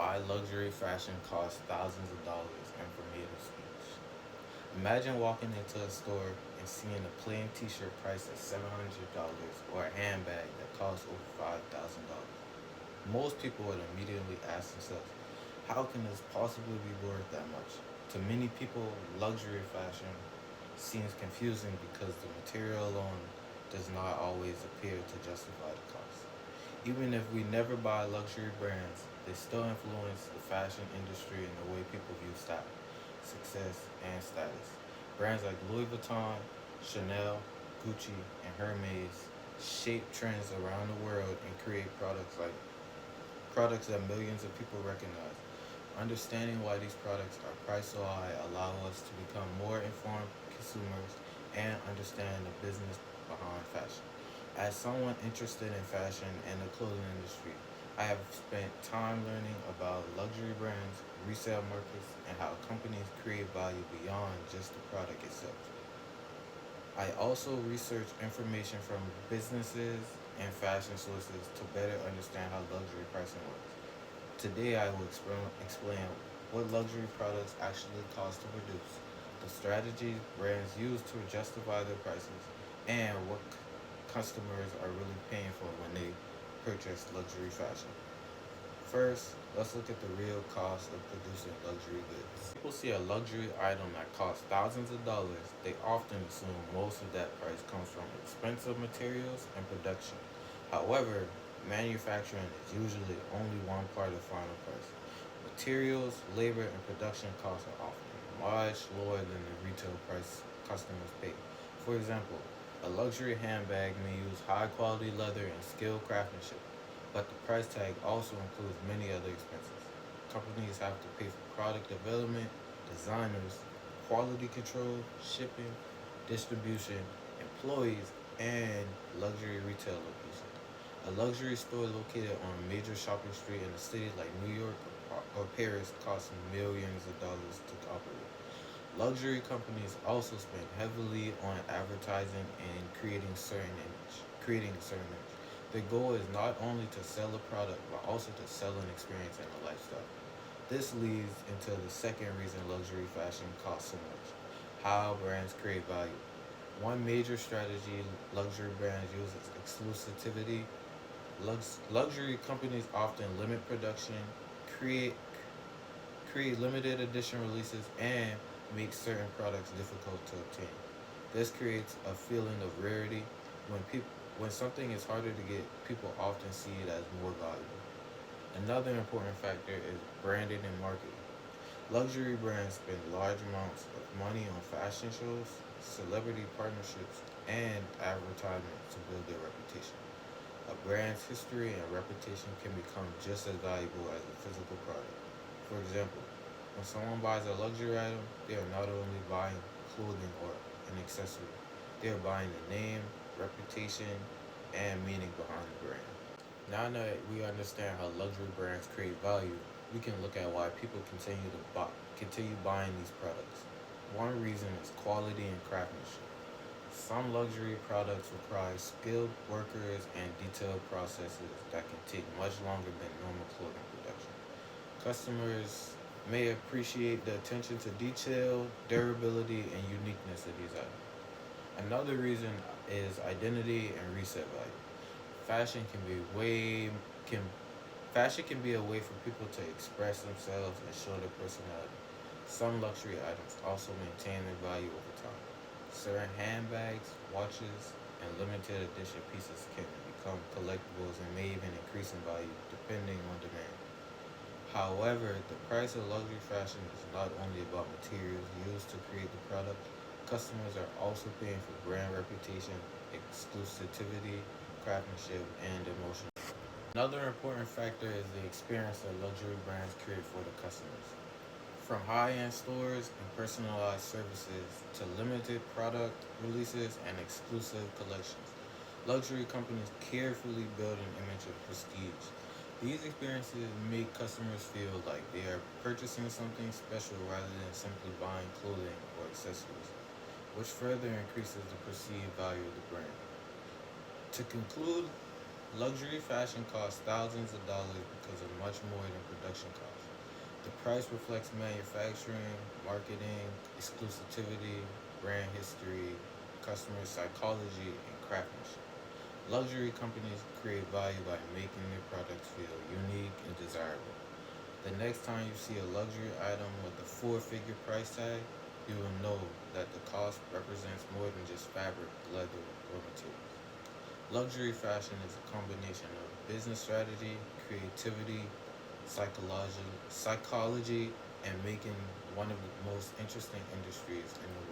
why luxury fashion costs thousands of dollars and for native speech. Imagine walking into a store and seeing a plain t shirt priced at $700 or a handbag that costs over $5,000. Most people would immediately ask themselves, how can this possibly be worth that much? To many people, luxury fashion seems confusing because the material alone does not always appear to justify the cost. Even if we never buy luxury brands, they still influence the fashion industry and the way people view style, success, and status. Brands like Louis Vuitton, Chanel, Gucci, and Hermes shape trends around the world and create products that millions of people recognize. Understanding why these products are priced so high allow us to become more informed consumers and understand the business behind fashion. As someone interested in fashion and the clothing industry, I have spent time learning about luxury brands, resale markets, and how companies create value beyond just the product itself. I also research information from businesses and fashion sources to better understand how luxury pricing works. Today, I will explain what luxury products actually cost to produce, the strategies brands use to justify their prices, and what customers are really paying for when they purchase luxury fashion. First, let's look at the real cost of producing luxury goods. People see a luxury item that costs thousands of dollars, they often assume most of that price comes from expensive materials and production. However, manufacturing is usually only one part of the final price. Materials, labor, and production costs are often much lower than the retail price customers pay. For example, a luxury handbag may use high quality leather and skilled craftsmanship, but the price tag also includes many other expenses. Companies have to pay for product development, designers, quality control, shipping, distribution, employees, and luxury retail locations. A luxury store located on a major shopping street in a city like New York or Paris costs millions of dollars to operate. Luxury companies also spend heavily on advertising and creating a certain image. Their goal is not only to sell a product, but also to sell an experience and a lifestyle. This leads into the second reason luxury fashion costs so much: how brands create value. One major strategy luxury brands use is exclusivity. Luxury companies often limit production, create create limited edition releases, and make certain products difficult to obtain. This creates a feeling of rarity. When something is harder to get, people often see it as more valuable. Another important factor is branding and marketing. Luxury brands spend large amounts of money on fashion shows, celebrity partnerships, and advertisements to build their reputation. A brand's history and reputation can become just as valuable as a physical product. For example, when someone buys a luxury item, they are not only buying clothing or an accessory, they are buying the name, reputation, and meaning behind the brand. Now that we understand how luxury brands create value, we can look at why people continue buying these products. One reason is quality and craftsmanship. Some luxury products require skilled workers and detailed processes that can take much longer than normal clothing production. Customers may appreciate the attention to detail, durability, and uniqueness of these items. Another reason is identity and reset value. Fashion can be way can Fashion can be a way for people to express themselves and show their personality. Some luxury items also maintain their value over time. Certain handbags, watches, and limited edition pieces can become collectibles and may even increase in value depending on demand. However, the price of luxury fashion is not only about materials used to create the product. Customers are also paying for brand reputation, exclusivity, craftsmanship, and emotion. Another important factor is the experience that luxury brands create for the customers. From high end stores and personalized services to limited product releases and exclusive collections, luxury companies carefully build an image of prestige. These experiences make customers feel like they are purchasing something special rather than simply buying clothing or accessories, which further increases the perceived value of the brand. To conclude, Luxury fashion costs thousands of dollars because of much more than production costs. The price reflects manufacturing, marketing, exclusivity, brand history, customer psychology, and craftsmanship. Luxury companies create value by making their products feel unique and desirable. The next time you see a luxury item with a four-figure price tag, you will know that the cost represents more than just fabric, leather, or materials. Luxury fashion is a combination of business strategy, creativity, psychology, and making one of the most interesting industries in the